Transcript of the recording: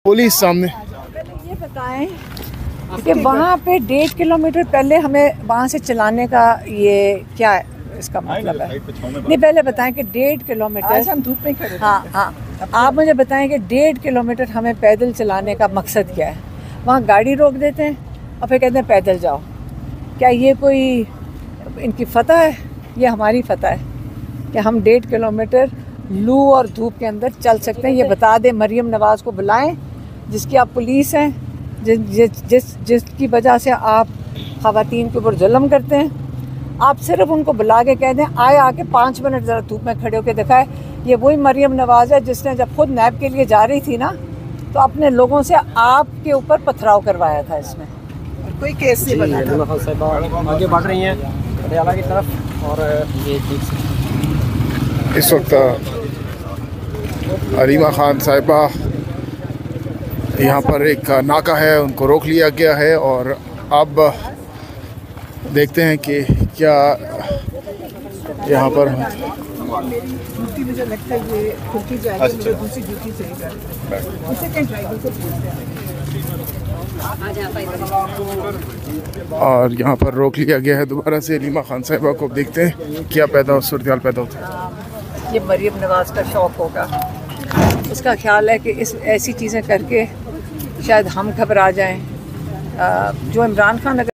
Police सामने। ये बताएं कि वहाँ पे 1.5 किलोमीटर पहले हमें वहाँ से चलाने का ये क्या है, इसका मतलब है? नहीं, पहले बताएं कि 1.5 किलोमीटर हम धूप में खड़े। हाँ, आप मुझे बताएं कि 1.5 किलोमीटर हमें पैदल चलाने का मकसद क्या है? वहाँ गाड़ी रोक देते हैं और फिर कहते हैं पैदल जाओ। क्या ये कोई इनकी फतह है? ये हमारी फतह है कि हम 1.5 किलोमीटर लू और धूप के अंदर चल सकते हैं? ये बता दें, मरियम नवाज़ को बुलाएं, जिसकी आप पुलिस हैं, जिसकी वजह से आप ख़वातीन के ऊपर जुल्म करते हैं। आप सिर्फ उनको बुला के कह दें आके 5 मिनट ज़रा धूप में खड़े होकर दिखाए। ये वही मरियम नवाज़ है जिसने जब खुद नैब के लिए जा रही थी ना, तो अपने लोगों से आपके ऊपर पथराव करवाया था। इसमें कोई केस नहीं बना था। आगे बढ़ रही हैं पटियाला की तरफ। और इस वक्त हलीमा खान साहिबा यहाँ पर एक नाका है, उनको रोक लिया गया है और अब देखते हैं कि क्या यहाँ पर ड्यूटी मुझे लगता है ये खुलती जाएगी। मुझे दूसरी ड्यूटी चाहिए, उसे कहीं ड्राइवर को पूछते हैं। और यहाँ पर रोक लिया गया है दोबारा से हलीमा खान साहिबा को। देखते हैं क्या सूरत पैदा होता है। ये मरियम नवाज़ का शौक़ होगा, उसका ख्याल है कि इस ऐसी चीज़ें करके शायद हम घबरा जाएं। जो इमरान खान